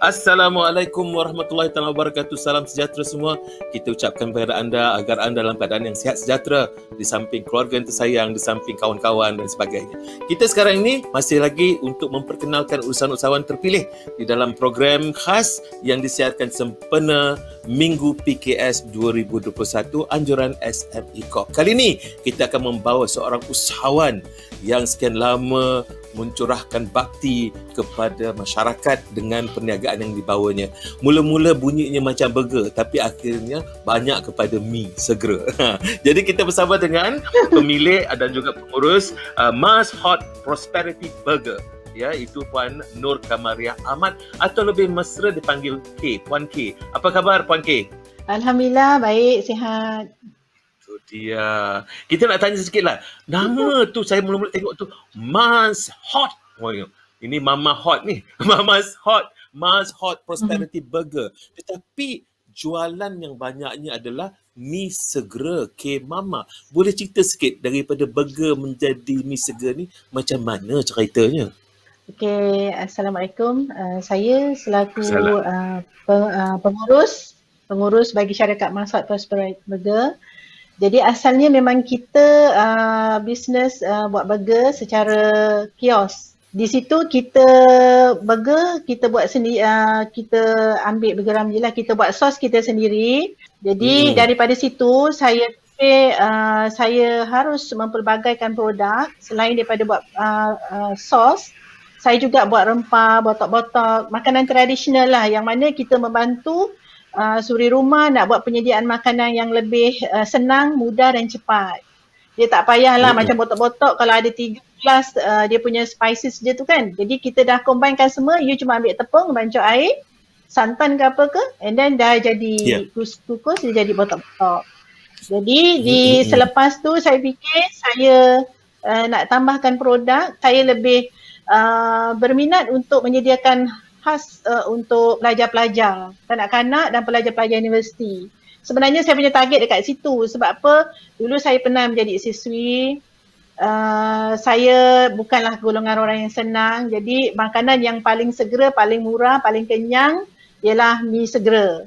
Assalamualaikum warahmatullahi wabarakatuh. Salam sejahtera semua. Kita ucapkan kepada anda agar anda dalam keadaan yang sihat sejahtera, di samping keluarga yang tersayang, di samping kawan-kawan dan sebagainya. Kita sekarang ini masih lagi untuk memperkenalkan usahawan-usahawan terpilih di dalam program khas yang disiarkan sempena Minggu PKS 2021 Anjuran SME Corp. Kali ini kita akan membawa seorang usahawan yang sekian lama mencurahkan bakti kepada masyarakat dengan perniagaan yang dibawanya. Mula-mula bunyinya macam burger, tapi akhirnya banyak kepada mi segera. Jadi kita bersama dengan pemilik dan juga pengurus Mars Hot Prosperity Burger, ya, itu Puan Nur Kamariah Ahmad atau lebih mesra dipanggil K, Puan K. Apa khabar Puan K? Alhamdulillah, baik, sihat. Dia. Kita nak tanya sikit lah. Nama tu saya mula-mula tengok tu Mars Hot. Oh, ini Mama Hot ni. Mars Hot Prosperity Burger. Tetapi jualan yang banyaknya adalah mi segera K Mama. Boleh cerita sikit daripada burger menjadi mi segera ni macam mana ceritanya? Okey, Assalamualaikum. Saya selaku pengurus bagi syarikat Mars Hot Prosperity Burger. Jadi asalnya memang kita bisnes buat burger secara kios. Di situ kita burger kita buat sendiri, kita ambil bergeram je lah, kita buat sos kita sendiri. Jadi daripada situ saya fikir saya harus mempelbagaikan produk. Selain daripada buat sos, saya juga buat rempah, botok-botok, makanan tradisional lah, yang mana kita membantu suri rumah nak buat penyediaan makanan yang lebih senang, mudah dan cepat. Dia tak payahlah macam botok-botok kalau ada 3 gelas dia punya spices je tu kan. Jadi kita dah combinekan semua, you cuma ambil tepung, bancuk air, santan ke apa ke, and then dah jadi kukus, dia jadi botok-botok. Jadi selepas tu saya fikir saya nak tambahkan produk, saya lebih berminat untuk menyediakan khas untuk pelajar-pelajar, kanak-kanak dan pelajar-pelajar universiti. Sebenarnya saya punya target dekat situ. Sebab apa? Dulu saya pernah menjadi siswi. Saya bukanlah golongan orang yang senang. Jadi makanan yang paling segera, paling murah, paling kenyang ialah mi segera.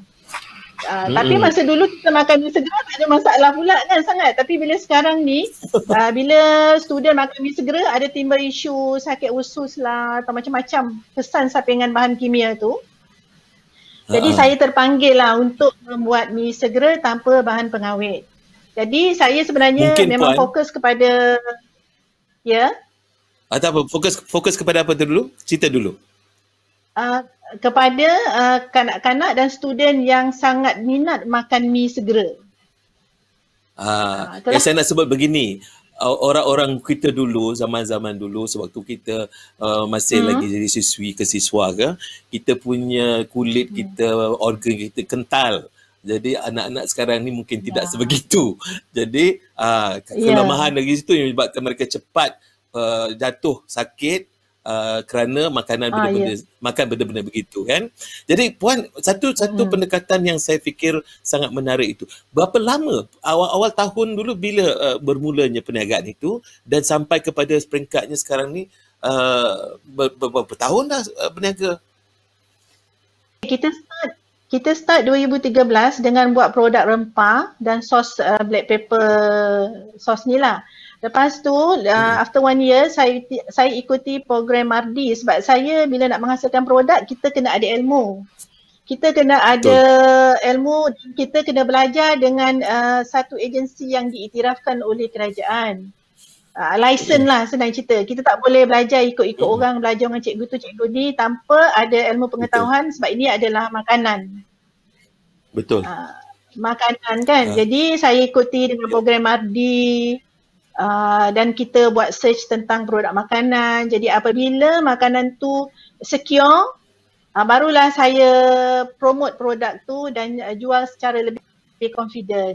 Tapi masa dulu kita makan mi segera tak ada masalah pula kan sangat. Tapi bila sekarang ni, bila student makan mi segera ada timbul isu sakit usus lah atau macam-macam kesan sampingan bahan kimia tu. Jadi saya terpanggil lah untuk membuat mi segera tanpa bahan pengawet. Jadi saya sebenarnya mungkin memang fokus kepada atau apa? Fokus kepada apa tu dulu? Cerita dulu. Kepada kanak-kanak dan student yang sangat minat makan mi segera. Yang saya nak sebut begini, orang-orang kita dulu, zaman-zaman dulu sewaktu kita masih lagi jadi siswi ke siswa ke, kita punya kulit kita, organ kita kental. Jadi anak-anak sekarang ni mungkin tidak sebegitu. Jadi kelemahan dari situ yang menyebabkan mereka cepat jatuh sakit kerana makanan makan benda-benda begitu kan. Jadi Puan, satu pendekatan yang saya fikir sangat menarik itu. Berapa lama awal-awal tahun dulu bila bermulanya perniagaan itu dan sampai kepada peringkatnya sekarang ni, berapa tahun dah berniaga? Kita start 2013 dengan buat produk rempah dan sos black pepper sos ni lah. Lepas tu after 1 year saya ikuti program Mardi sebab saya bila nak menghasilkan produk kita kena ada ilmu. Kita kena ada ilmu, kita kena belajar dengan satu agensi yang diiktirafkan oleh kerajaan. License lah senang cerita. Kita tak boleh belajar ikut-ikut orang, belajar dengan cikgu tu cikgu ni tanpa ada ilmu pengetahuan sebab ini adalah makanan. Betul. Makanan kan. Jadi saya ikuti dengan program Mardi. Dan kita buat search tentang produk makanan. Jadi apabila makanan tu secure, barulah saya promote produk tu dan jual secara lebih confident.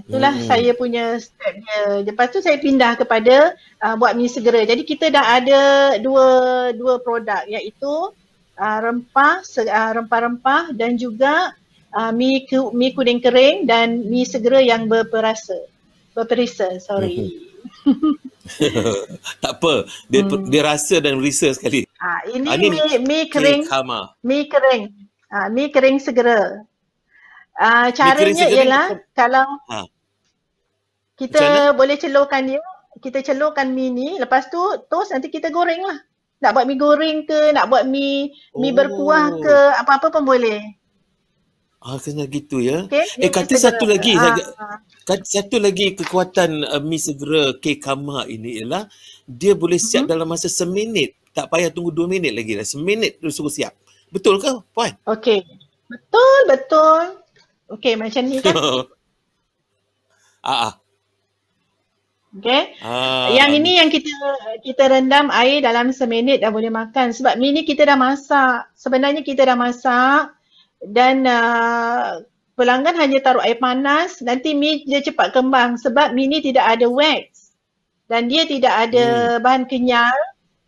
Itulah saya punya step dia. Lepas tu saya pindah kepada buat mi segera. Jadi kita dah ada dua produk, iaitu rempah-rempah dan juga mi kuning kering dan mi segera yang berperisa. Tak apa, dia rasa dan berisa sekali. Ini Ini mi kering, K-Kama. mi kering. Mi kering segera. Mi kering Caranya segera ialah kalau Ha, kita macam mana? boleh celurkan dia, kita celurkan mi ni, lepas tu toast nanti kita goreng lah. Nak buat mi goreng ke, nak buat mi berkuah ke, Oh, apa-apa pun boleh. kena gitu ya. Okey, dia mi Kata segera. satu lagi kekuatan mi segera K-Kama ini ialah dia boleh siap dalam masa seminit. Tak payah tunggu 2 minit lagi dah. Seminit tu suruh siap. Betul ke, Puan? Okey. Betul. Okey, macam ni kan. Ah, Okey. Yang ini mi- yang kita rendam air dalam seminit dah boleh makan. Sebab mi ni kita dah masak. Sebenarnya kita dah masak dan pelanggan hanya taruh air panas, nanti mi dia cepat kembang sebab mi ni tidak ada wax dan dia tidak ada bahan kenyal.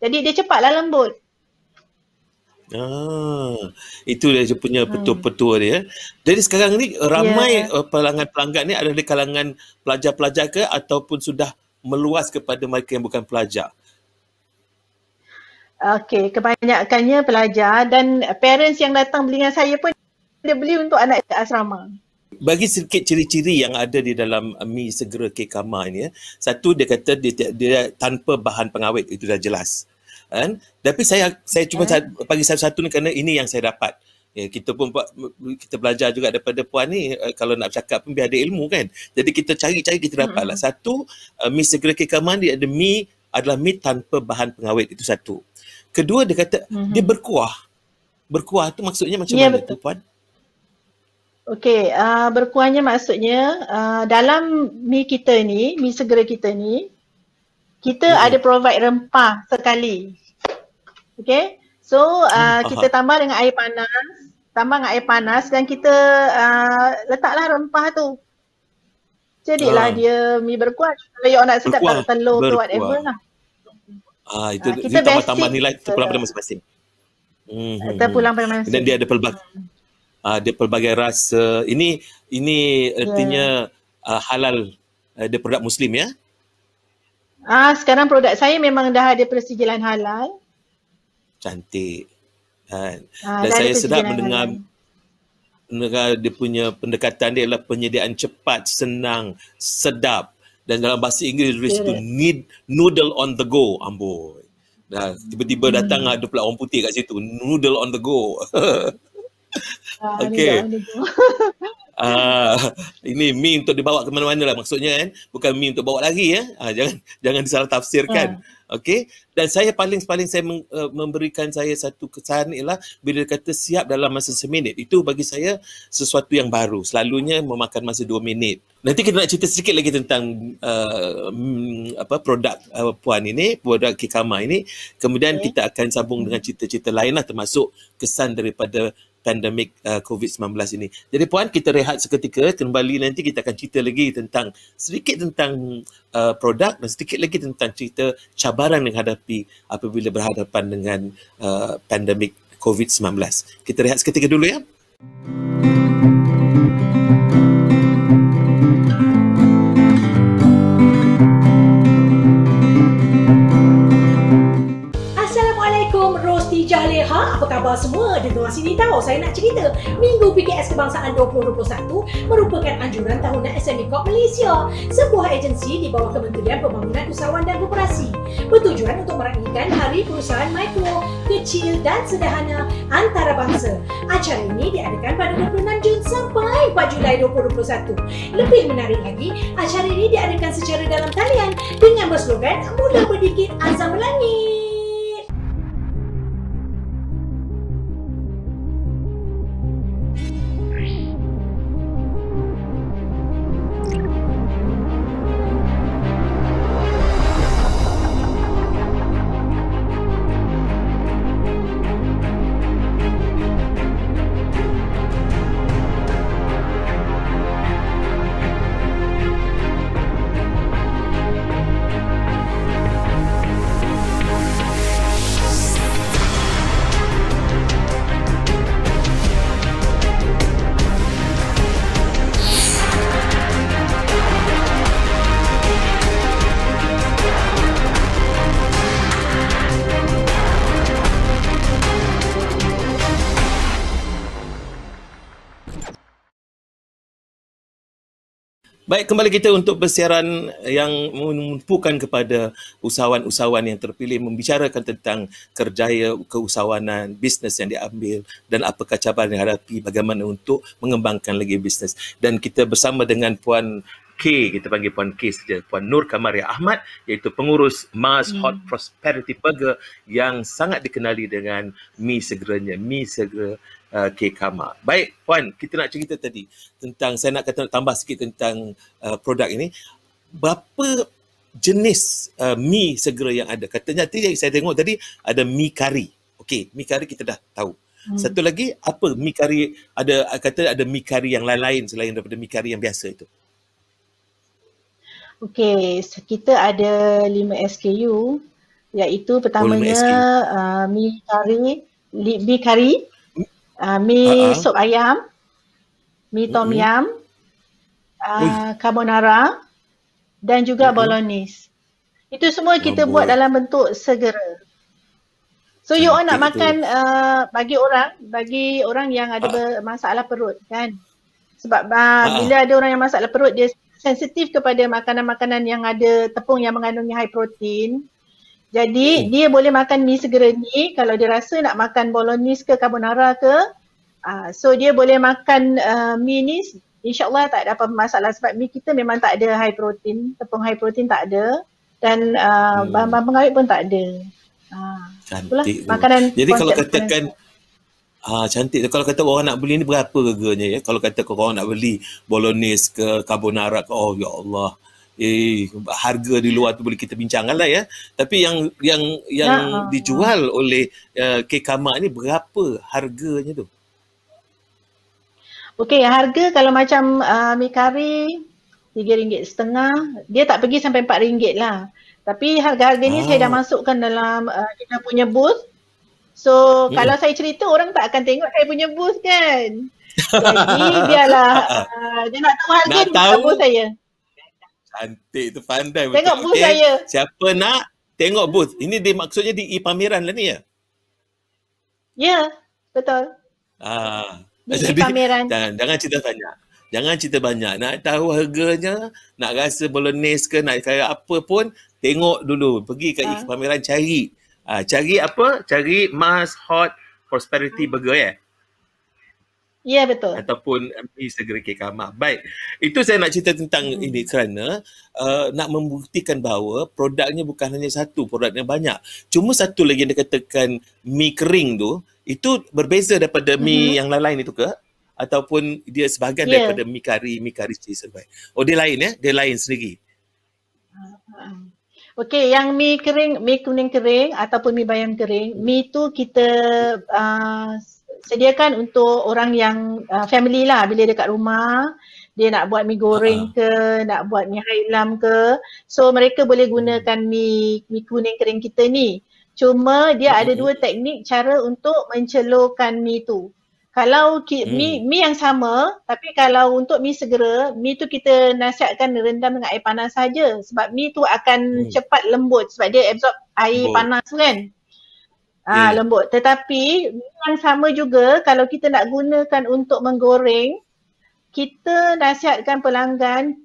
Jadi dia cepatlah lembut. Itu dia punya petua-petua dia. Jadi sekarang ni ramai pelanggan-pelanggan ni ada di kalangan pelajar-pelajar ke ataupun sudah meluas kepada mereka yang bukan pelajar? Okey, kebanyakannya pelajar dan parents yang datang beli dengan saya pun dia beli untuk anak ke asrama. Bagi sedikit ciri-ciri yang ada di dalam mi segera K-Kama ini. Satu, dia kata dia tanpa bahan pengawet, itu dah jelas. Kan? Tapi saya cuma bagi satu-satu ni kerana ini yang saya dapat. Kita pun kita belajar juga daripada Puan ni, kalau nak bercakap pun biar ada ilmu kan. Jadi kita cari-cari kita dapat lah. Satu, mi segera K-Kama dia ada adalah mi tanpa bahan pengawet, itu satu. Kedua, dia kata dia berkuah. Berkuah tu maksudnya macam mana tu, Puan? Okey, berkuahnya maksudnya dalam mi kita ni, mi segera kita ni, kita ada provide rempah sekali. Okey, so kita tambah dengan air panas, dan kita letaklah rempah tu. Jadilah dia mi berkuah. Kalau you nak sedap taruh telur ke whatever lah. Itu kita tambah nilai terpulang pada masing-masing. Terpulang pada masing-masing. Dan dia ada pelbagai rasa. Ini artinya halal, dia produk Muslim ya? Sekarang produk saya memang dah ada persijilan halal. Cantik. Dan saya sedap mendengar dia punya pendekatan dia adalah penyediaan cepat, senang, sedap. Dan dalam bahasa Inggeris tu noodle on the go. Amboi. Tiba-tiba datang ada pula orang putih kat situ. Noodle on the go. Okey. Ini mi untuk dibawa ke mana-mana lah maksudnya kan. Bukan mi untuk bawa lagi ya. Jangan disalah tafsirkan. Okey. Dan saya paling saya memberikan saya satu kesan ialah bila dia kata siap dalam masa seminit. Itu bagi saya sesuatu yang baru. Selalunya memakan masa 2 minit. Nanti kita nak cerita sedikit lagi tentang produk Puan ini, produk K-Kama ini. Kemudian kita akan sambung dengan cerita-cerita lain lah, termasuk kesan daripada pandemik COVID-19 ini. Jadi Puan, kita rehat seketika, kembali nanti kita akan cerita lagi sedikit tentang produk dan sedikit lagi tentang cerita cabaran yang hadapi apabila berhadapan dengan pandemik COVID-19. Kita rehat seketika dulu ya. Jaleha, apa khabar semua? Dengar sini tahu, saya nak cerita. Minggu PKS Kebangsaan 2021 merupakan anjuran tahunan SME Corp Malaysia, sebuah agensi di bawah Kementerian Pembangunan Usahawan dan Koperasi, bertujuan untuk meraihkan Hari Perusahaan Mikro, Kecil dan Sederhana Antarabangsa. Acara ini diadakan pada 26 Jun sampai 4 Julai 2021. Lebih menarik lagi, acara ini diadakan secara dalam talian dengan berslogan Mula Berdikit Azam Melangit. Baik, kembali kita untuk bersiaran yang menumpukan kepada usahawan-usahawan yang terpilih membicarakan tentang kerjaya keusahawanan, bisnes yang diambil dan apakah cabaran yang dihadapi, bagaimana untuk mengembangkan lagi bisnes. Dan kita bersama dengan Puan K, kita panggil Puan K saja, Puan Nur Kamaria Ahmad, iaitu pengurus Mars Hot Prosperity Burger yang sangat dikenali dengan mi segeranya, mi segera K Kama. Baik, Puan, kita nak cerita tadi tentang, saya nak tambah sikit tentang produk ini. Berapa jenis mi segera yang ada? Katanya tadi saya tengok tadi ada mi kari. Okey, mi kari kita dah tahu. Satu lagi, apa mi kari, kata ada mi kari yang lain-lain selain daripada mi kari yang biasa itu? Okey, kita ada 5 SKU, iaitu pertamanya mi kari, mi sop ayam, mi tom yum, carbonara dan juga bolognese. Itu semua kita buat dalam bentuk segera. So you all nak makan bagi orang yang ada masalah perut kan. Sebab bila ada orang yang masalah perut, dia sensitif kepada makanan-makanan yang ada tepung yang mengandungi high protein. Jadi dia boleh makan mi segera ni kalau dia rasa nak makan bolognese ke carbonara ke. So dia boleh makan mi ni, insyaAllah tak ada apa masalah sebab mi kita memang tak ada high protein, tepung high protein tak ada dan bahan-bahan pengawet pun tak ada. Cantik. Makanan. Jadi kalau katakan cantik. Kalau kata orang nak beli ni berapa harganya ya? Kalau kata orang nak beli bolognese ke carbonara ke, oh ya Allah. Harga di luar tu boleh kita bincangkan lah ya. Tapi yang dijual oleh K Kama ni berapa harganya tu? Okey, harga kalau macam mi kari RM3.50, dia tak pergi sampai RM4 lah. Tapi harga-harga ni saya dah masukkan dalam kita punya booth. So kalau saya cerita orang tak akan tengok saya punya booth kan. Jadi biarlah dia nak tahu harga dia buka booth saya. Cantik tu, pandai betul. Tengok booth saya. Siapa nak tengok booth. Ini dia maksudnya di pameran lah ni ya? Ya, betul. Di pameran. Jangan cerita banyak. Jangan cerita banyak. Nak tahu harganya, nak rasa bolognese ke, nak kaya apa pun, tengok dulu. Pergi ke pameran cari. Cari apa? Cari Mars Hot Prosperity Burger ya? Ya, betul. Ataupun mi segera K Kama. Baik. Itu saya nak cerita tentang ini kerana nak membuktikan bahawa produknya bukan hanya satu, produknya banyak. Cuma satu lagi yang dikatakan mi kering tu, itu berbeza daripada mi yang lain itu ke? Ataupun dia sebahagian daripada mi kari cheese. Oh, dia lain ya? Dia lain sendiri. Okey, yang mi kuning kering ataupun mi bayam kering, mi tu kita sediakan untuk orang yang family lah, bila dekat rumah dia nak buat mi goreng ke, nak buat mi hailam ke. So mereka boleh gunakan mi kuning kering kita ni. Cuma dia ada dua teknik cara untuk mencelurkan mi tu. Kalau mi yang sama, tapi kalau untuk mi segera, mi tu kita nasihatkan rendam dengan air panas saja sebab mi tu akan cepat lembut sebab dia absorb air panas kan. Lembut. Tetapi mi yang sama juga kalau kita nak gunakan untuk menggoreng, kita nasihatkan pelanggan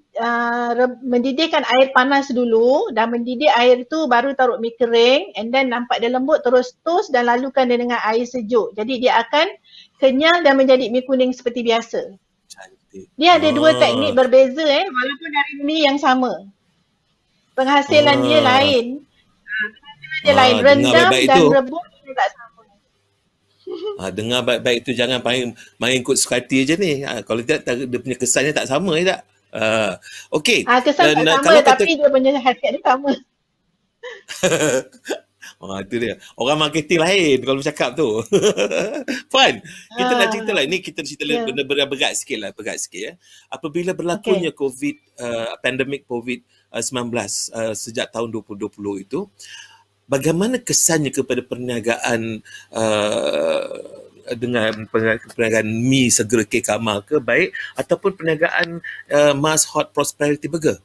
mendidihkan air panas dulu, dan mendidih air tu baru taruh mi kering, and then nampak dia lembut terus toast dan lalukan dia dengan air sejuk. Jadi dia akan kenyal dan menjadi mi kuning seperti biasa. Cantik. Dia ada dua teknik berbeza walaupun dari mi yang sama. Penghasilan dia lain. Penghasilan dia lain. Rendam dan rebus dia tak sama. Dengar baik-baik tu, jangan main ikut suka hati je ni. Kalau tidak dia punya kesannya tak sama tak? Okey. Kesan tak sama tapi dia punya khasiat dia sama. Itu dia. Orang marketing lain kalau bercakap tu. Puan, kita nak cerita lah. Ini kita cerita benda-benda berat sikit lah. Apabila berlakunya pandemik COVID-19 sejak tahun 2020 itu, bagaimana kesannya kepada perniagaan dengan perniagaan mi segera K Kama ke baik ataupun perniagaan Mars Hot Prosperity Burger?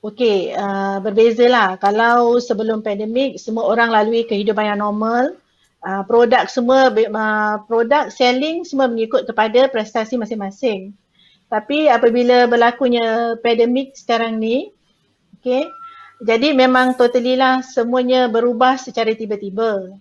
Okey, berbezalah. Kalau sebelum pandemik, semua orang lalui kehidupan yang normal. Produk selling semua mengikut kepada prestasi masing-masing. Tapi apabila berlakunya pandemik sekarang ni, okay, jadi memang totally lah semuanya berubah secara tiba-tiba.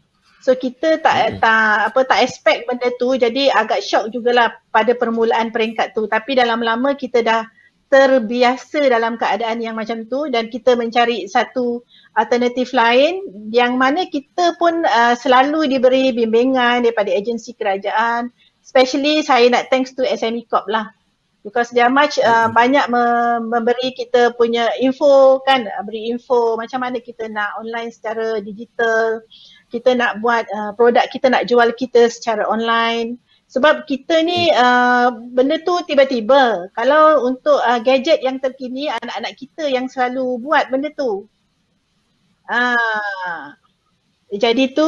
So kita tak expect benda tu, jadi agak shock jugalah pada permulaan peringkat tu. Tapi dalam lama kita dah terbiasa dalam keadaan yang macam tu dan kita mencari satu alternatif lain yang mana kita pun selalu diberi bimbingan daripada agensi kerajaan. Especially saya nak thanks to SME Corp lah. Because dia banyak memberi kita punya info kan, beri info macam mana kita nak online secara digital, kita nak buat produk kita nak jual kita secara online. Sebab kita ni benda tu tiba-tiba. Kalau untuk gadget yang terkini, anak-anak kita yang selalu buat benda tu. Jadi tu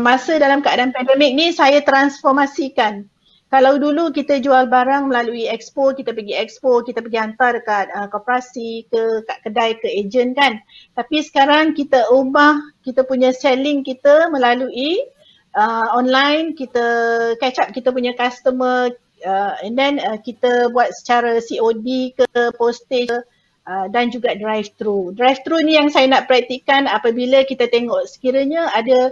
masa dalam keadaan pandemik ni saya transformasikan. Kalau dulu kita jual barang melalui expo, kita pergi expo, kita pergi hantar dekat koperasi ke kat kedai ke ejen kan. Tapi sekarang kita ubah kita punya selling kita melalui online, kita catch up kita punya customer and then kita buat secara COD ke postage dan juga drive-thru. Drive-thru ni yang saya nak praktikkan apabila kita tengok sekiranya ada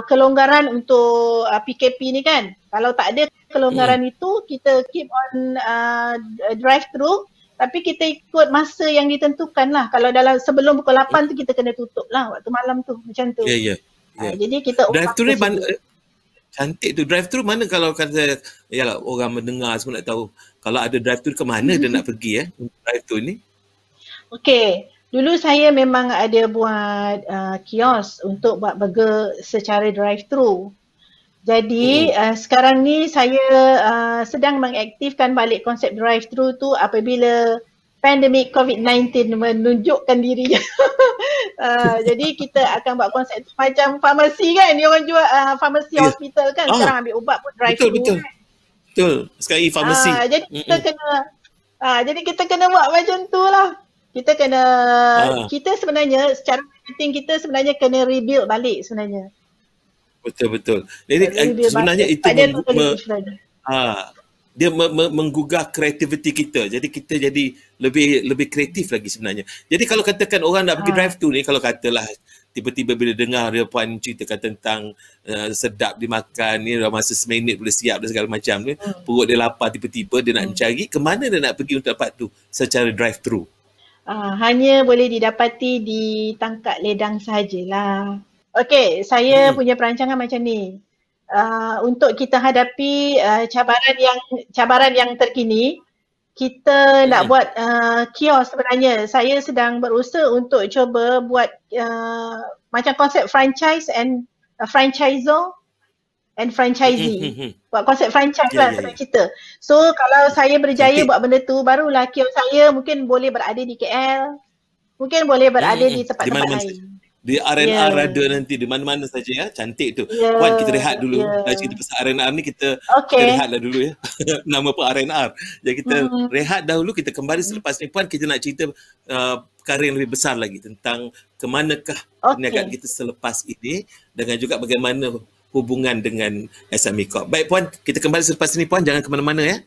kelonggaran untuk PKP ni kan. Kalau tak ada kelonggaran itu, kita keep on drive-thru tapi kita ikut masa yang ditentukan lah. Kalau dalam sebelum pukul 8 tu kita kena tutup lah waktu malam tu macam tu. Jadi kita drive-thru ni cantik tu. Drive-thru mana kalau kata yalah orang mendengar semua nak tahu kalau ada drive-thru ke mana dia nak pergi drive-thru ni? Okey, dulu saya memang ada buat kios untuk buat burger secara drive-thru. Jadi sekarang ni saya sedang mengaktifkan balik konsep drive-thru tu apabila pandemik COVID-19 menunjukkan dirinya. Jadi kita akan buat konsep tu macam farmasi kan, dia orang jual farmasi hospital kan, sekarang ambil ubat pun drive-thru. Betul. Sekarang e-farmasi. Jadi kita kena buat macam tu lah. Kita kena kita sebenarnya secara marketing kita sebenarnya kena rebuild balik sebenarnya. Betul. Jadi sebenarnya itu dia menggugah kreativiti kita. Jadi kita jadi lebih kreatif lagi sebenarnya. Jadi kalau katakan orang nak pergi drive-thru ni, kalau katalah tiba-tiba bila dengar dia puan ceritakan tentang sedap dimakan ni dalam masa seminit boleh siap dan segala macam ni, perut dia lapar tiba-tiba dia nak mencari ke mana dia nak pergi untuk dapat tu secara drive-thru. Hanya boleh didapati di Tangkak Ledang sahajalah. Okey, saya punya perancangan macam ni. Untuk kita hadapi cabaran yang terkini, kita nak buat kios sebenarnya. Saya sedang berusaha untuk cuba buat macam konsep franchise and franchisor and franchisee. Buat konsep franchise lah senang cerita. So kalau saya berjaya buat benda tu, barulah kios saya mungkin boleh berada di KL, mungkin boleh berada di tempat-tempat lain. Di R&R ada nanti di mana-mana saja ya. Cantik tu. Puan kita rehat dulu. Dah cerita pasal R&R ni kita rehatlah dulu ya. Nama pun R&R. Jadi kita rehat dahulu, kita kembali selepas ni Puan kita nak cerita perkara yang lebih besar lagi tentang ke manakah perniagaan kita selepas ini dengan juga bagaimana hubungan dengan SME Corp. Baik Puan, kita kembali selepas ini Puan, jangan ke mana-mana ya.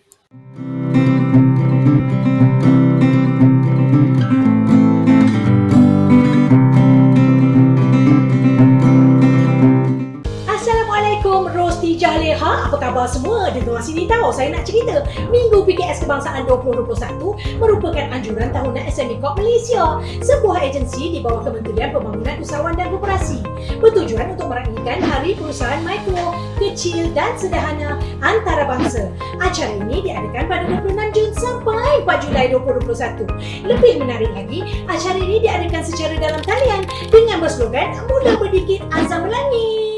Apa khabar semua? Dengar sini tahu saya nak cerita. Minggu PKS Kebangsaan 2021 merupakan anjuran tahunan SME Corp Malaysia, sebuah agensi di bawah Kementerian Pembangunan Usahawan dan Koperasi, bertujuan untuk meraihkan Hari Perusahaan Mikro, Kecil dan Sederhana Antarabangsa. Acara ini diadakan pada 26 Jun sampai 4 Julai 2021. Lebih menarik lagi, acara ini diadakan secara dalam talian dengan berslogan Mula Berdikit Azam Melangit.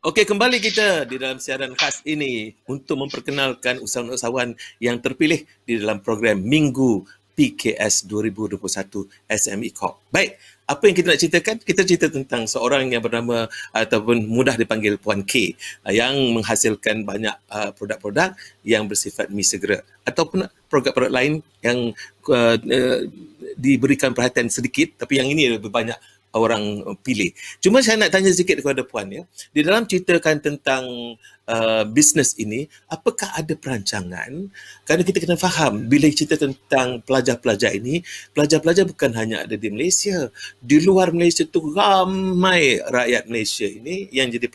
Okey, kembali kita di dalam siaran khas ini untuk memperkenalkan usahawan-usahawan yang terpilih di dalam program Minggu PKS 2021 SME Corp. Baik, apa yang kita nak ceritakan? Kita cerita tentang seorang yang bernama ataupun mudah dipanggil Puan K yang menghasilkan banyak produk-produk yang bersifat mi segera ataupun produk-produk lain yang diberikan perhatian sedikit, tapi yang ini lebih banyak orang pilih. Cuma saya nak tanya sedikit kepada Puan ya. Di dalam ceritakan tentang bisnes ini, apakah ada perancangan? Kerana kita kena faham bila cerita tentang pelajar-pelajar ini, pelajar-pelajar bukan hanya ada di Malaysia. Di luar Malaysia tu ramai rakyat Malaysia ini yang jadi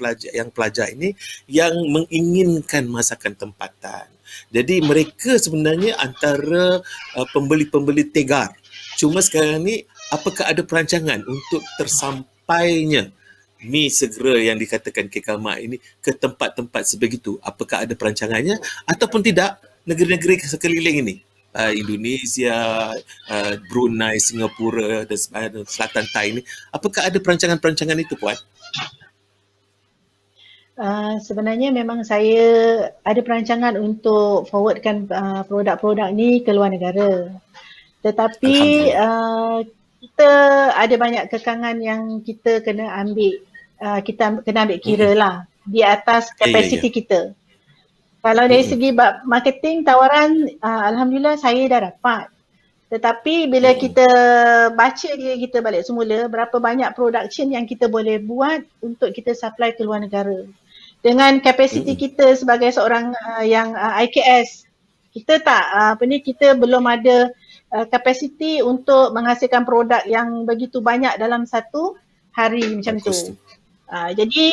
pelajar ini yang menginginkan masakan tempatan. Jadi mereka sebenarnya antara pembeli-pembeli tegar. Cuma sekarang ni apakah ada perancangan untuk tersampainya mi segera yang dikatakan Kekamat ini ke tempat-tempat sebegitu? Apakah ada perancangannya ataupun tidak? Negeri-negeri sekeliling ini, Indonesia, Brunei, Singapura dan Selatan Thai ini, apakah ada perancangan-perancangan itu, Puan? Sebenarnya memang saya ada perancangan untuk forwardkan produk-produk ni ke luar negara. Tetapi kita ada banyak kekangan yang kita kena ambil, kita kena ambil kira lah di atas kapasiti kita. Kalau dari segi marketing, tawaran, Alhamdulillah saya dah dapat. Tetapi bila kita baca diri kita balik semula, berapa banyak production yang kita boleh buat untuk kita supply ke luar negara. Dengan kapasiti kita sebagai seorang yang IKS, kita kita belum ada kapasiti untuk menghasilkan produk yang begitu banyak dalam satu hari macam tu. Jadi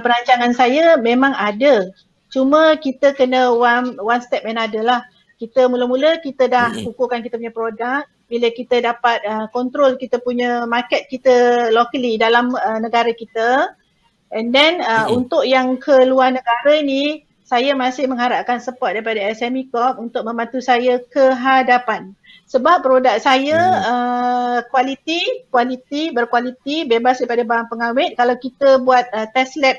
perancangan saya memang ada. Cuma kita kena one step another lah. Kita mula-mula kita dah kukuhkan kita punya produk. Bila kita dapat control kita punya market kita locally dalam negara kita. And then untuk yang ke luar negara ni, saya masih mengharapkan support daripada SME Corp untuk membantu saya ke hadapan. Sebab produk saya berkualiti, bebas daripada bahan pengawet. Kalau kita buat test lab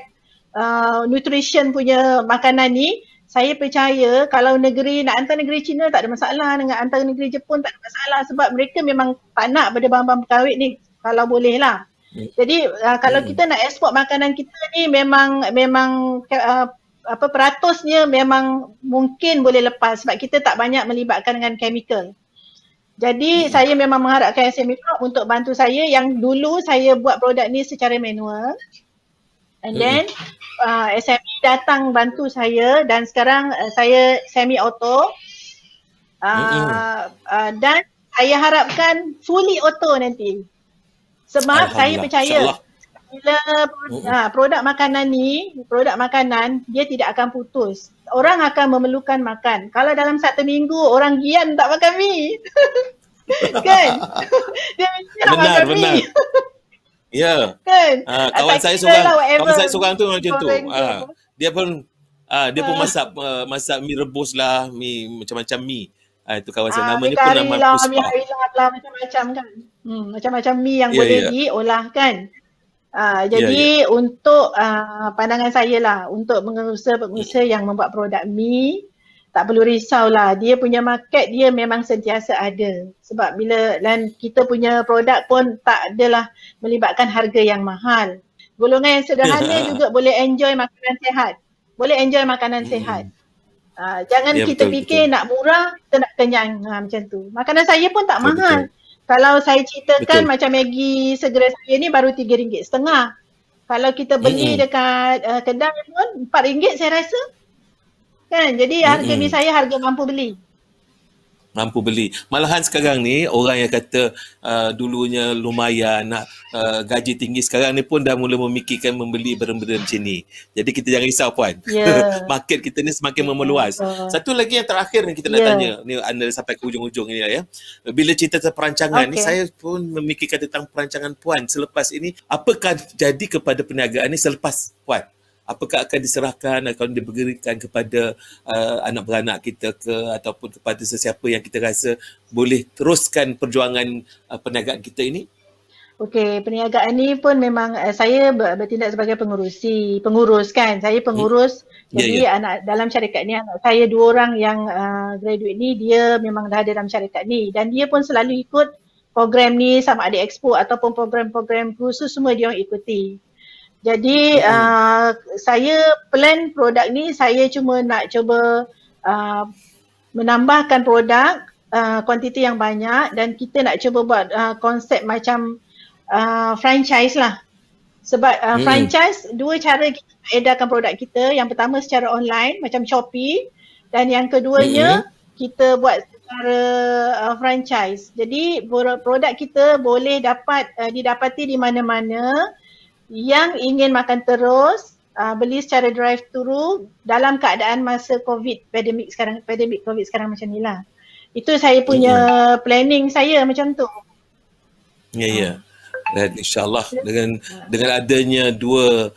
nutrition punya makanan ni, saya percaya kalau nak hantar negeri China tak ada masalah, dengan hantar negeri Jepun tak ada masalah sebab mereka memang tak nak pada bahan-bahan pengawet ni kalau boleh lah. Jadi kalau kita nak ekspor makanan kita ni memang peratusnya memang mungkin boleh lepas sebab kita tak banyak melibatkan dengan chemical. Jadi saya memang mengharapkan SME Corp untuk bantu saya yang dulu saya buat produk ni secara manual. And then SME datang bantu saya dan sekarang saya semi auto. Dan saya harapkan fully auto nanti. Sebab saya percaya bila produk makanan dia tidak akan putus. Orang akan memerlukan makan. Kalau dalam 1 minggu orang gian tak makan mi. Kan? Dia mesti nak makan mi. Ya. Kan? Kawan saya seorang tu macam tu. Dia pun masak mi rebus lah, mi macam-macam mi. Itu kawan saya namanya pun nama Puspa. Macam-macam kan. Macam-macam mi yang boleh diolah kan. Jadi untuk pandangan saya lah, untuk pengusaha-pengusaha yang membuat produk mi, tak perlu risau lah. Dia punya market dia memang sentiasa ada. Sebab dan kita punya produk pun tak adalah melibatkan harga yang mahal. Golongan yang sederhana juga boleh enjoy makanan sehat. Sehat. Jangan kita fikir nak murah, kita nak kenyang. Macam tu. Makanan saya pun tak mahal. Kalau saya ceritakan macam Maggi segera saya ni baru RM3.5. Kalau kita beli dekat kedai pun RM4 saya rasa. Kan? Jadi harga ni saya harga mampu beli. Malahan sekarang ni orang yang kata dulunya lumayan nak gaji tinggi, sekarang ni pun dah mula memikirkan membeli benda-benda macam ni. Jadi kita jangan risau Puan. Market kita ni semakin memeluas. Satu lagi yang terakhir yang kita nak tanya, ni anda sampai ke hujung-hujung ni ya. Bila cerita tentang perancangan ni, saya pun memikirkan tentang perancangan Puan selepas ini. Apakah jadi kepada perniagaan ni selepas Puan? Apakah akan diserahkan, akan diberikan kepada anak beranak kita ataupun kepada sesiapa yang kita rasa boleh teruskan perjuangan perniagaan kita ini? Okey, perniagaan ni pun memang saya bertindak sebagai pengurus kan. Saya pengurus. Jadi anak dalam syarikat ni, anak saya 2 orang yang graduate ni, dia memang dah ada dalam syarikat ni, dan dia pun selalu ikut program ni, sama ada expo ataupun program-program khusus, semua dia orang ikuti. Jadi saya plan produk ni, saya cuma nak cuba menambahkan produk kuantiti yang banyak, dan kita nak cuba buat konsep macam franchise lah. Sebab franchise, 2 cara kita edarkan produk kita. Yang pertama secara online macam Shopee, dan yang keduanya kita buat secara franchise. Jadi produk kita boleh didapati di mana-mana. Yang ingin makan terus, beli secara drive-thru dalam keadaan masa pandemik COVID sekarang macam ni lah. Itu saya punya planning saya macam tu. Ya. Dan insyaAllah dengan adanya 2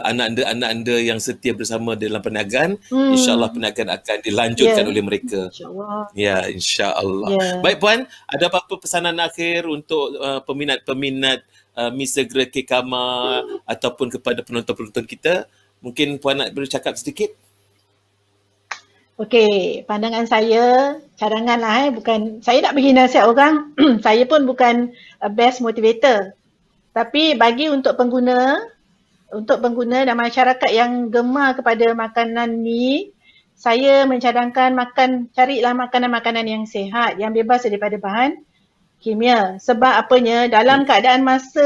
anak anda yang setia bersama dalam perniagaan, insyaAllah perniagaan akan dilanjutkan oleh mereka. InsyaAllah. Ya, insyaAllah. Baik Puan, ada apa-apa pesanan akhir untuk peminat-peminat Miss Segera Kekama ataupun kepada penonton-penonton kita? Mungkin Puan nak bercakap sedikit? Okey, pandangan saya, cadangan lah bukan, saya nak bagi nasihat orang, saya pun bukan best motivator. Tapi bagi untuk pengguna dan masyarakat yang gemar kepada makanan ni, saya mencadangkan carilah makanan-makanan yang sihat, yang bebas daripada bahan kimia. Sebab apanya, dalam keadaan masa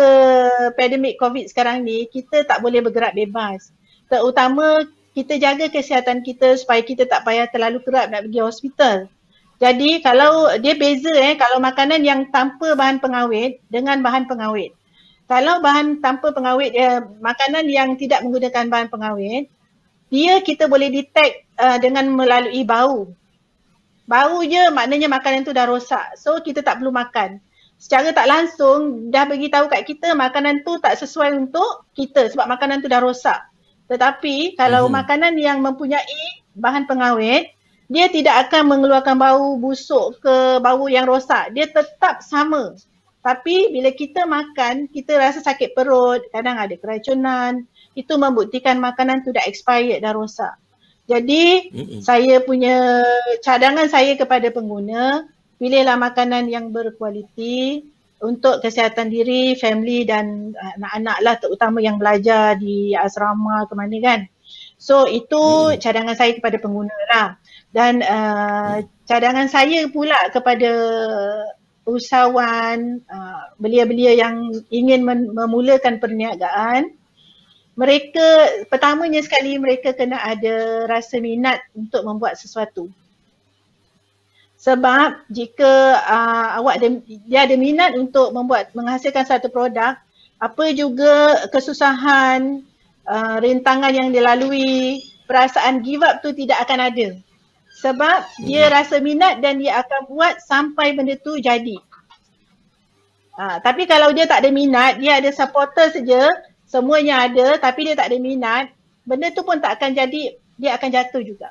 pandemik COVID sekarang ni, kita tak boleh bergerak bebas. Terutama kita jaga kesihatan kita supaya kita tak payah terlalu kerap nak pergi hospital. Jadi kalau dia beza kalau makanan yang tanpa bahan pengawet dengan bahan pengawet. Kalau bahan tanpa pengawet, makanan yang tidak menggunakan bahan pengawet, kita boleh detect dengan melalui bau. Bau je maknanya makanan tu dah rosak. So kita tak perlu makan. Secara tak langsung dah bagi tahu kat kita makanan tu tak sesuai untuk kita sebab makanan tu dah rosak. Tetapi kalau makanan yang mempunyai bahan pengawet, dia tidak akan mengeluarkan bau busuk ke bau yang rosak. Dia tetap sama. Tapi bila kita makan, kita rasa sakit perut, kadang ada keracunan. Itu membuktikan makanan tu dah expired, dah rosak. Jadi saya punya cadangan saya kepada pengguna, pilihlah makanan yang berkualiti untuk kesihatan diri, family dan anak-anak lah, terutama yang belajar di asrama ke mana kan. So itu cadangan saya kepada pengguna lah. Dan cadangan saya pula kepada usahawan, belia-belia yang ingin memulakan perniagaan, mereka pertamanya sekali mereka kena ada rasa minat untuk membuat sesuatu. Sebab jika dia ada minat untuk menghasilkan satu produk, apa juga kesusahan, rintangan yang dilalui, perasaan give up tu tidak akan ada. Sebab dia rasa minat dan dia akan buat sampai benda tu jadi. Tapi kalau dia tak ada minat, dia ada supporter saja, semuanya ada tapi dia tak ada minat, benda tu pun tak akan jadi, dia akan jatuh juga.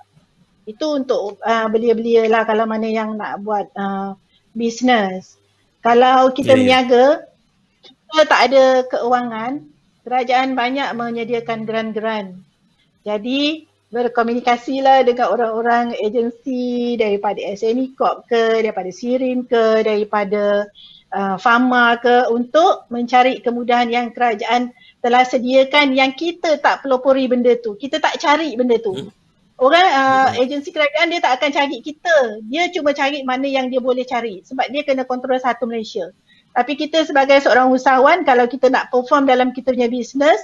Itu untuk belia-belia lah kalau mana yang nak buat bisnes. Kalau kita meniaga, kita tak ada keuangan, kerajaan banyak menyediakan geran-geran. Jadi berkomunikasilah dengan orang-orang agensi daripada SME Corp ke, daripada Sirim ke, daripada Pharma ke, untuk mencari kemudahan yang kerajaan telah sediakan yang kita tak pelopori benda tu. Kita tak cari benda tu. Orang agensi kerajaan dia tak akan cari kita. Dia cuma cari mana yang dia boleh cari sebab dia kena kontrol satu Malaysia. Tapi kita sebagai seorang usahawan, kalau kita nak perform dalam kita punya bisnes,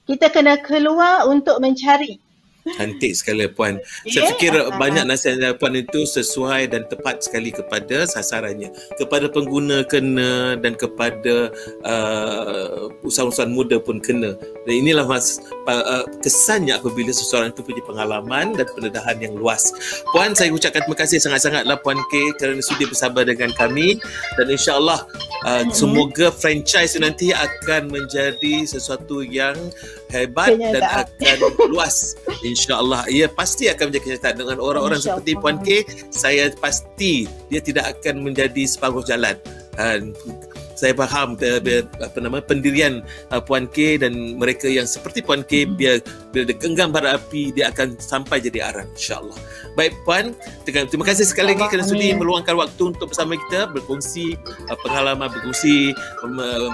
kita kena keluar untuk mencari. Cantik sekali Puan. Saya fikir banyak nasihat Puan itu sesuai dan tepat sekali kepada sasarannya. Kepada pengguna kena dan kepada usahawan-usahawan muda pun kena. Dan inilah kesannya apabila seseorang itu punya pengalaman dan pendedahan yang luas. Puan, saya ucapkan terima kasih sangat-sangatlah Puan K kerana sudi bersama dengan kami. Dan insyaAllah semoga franchise nanti akan menjadi sesuatu yang hebat dan akan luas. InsyaAllah, ia pasti akan menjadi kenyataan. Dengan orang-orang seperti Puan K, saya pasti dia tidak akan menjadi separuh jalan. saya faham pendirian Puan K dan mereka yang seperti Puan K, bila dia genggam bara api, dia akan sampai jadi arang, insya-Allah. Baik Puan, terima kasih sekali lagi kerana sudi meluangkan waktu untuk bersama kita, berkongsi pengalaman, berkongsi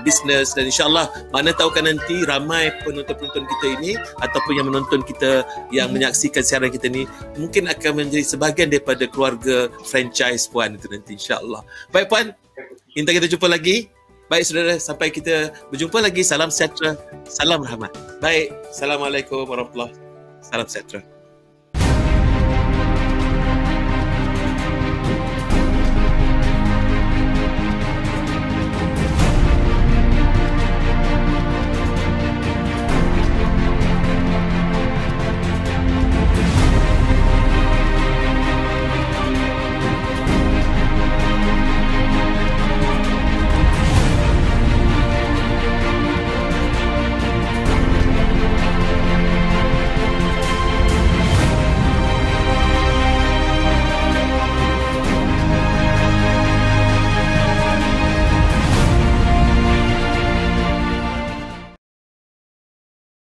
bisnes, dan insya-Allah mana tahu kan nanti ramai penonton-penonton kita ini ataupun yang menonton kita yang menyaksikan siaran kita ni mungkin akan menjadi sebahagian daripada keluarga franchise Puan itu nanti, insya-Allah. Baik Puan, minta kita jumpa lagi. Baik saudara, sampai kita berjumpa lagi. Salam sejahtera, salam rahmat. Baik, Assalamualaikum warahmatullahi wabarakatuh. Salam sejahtera.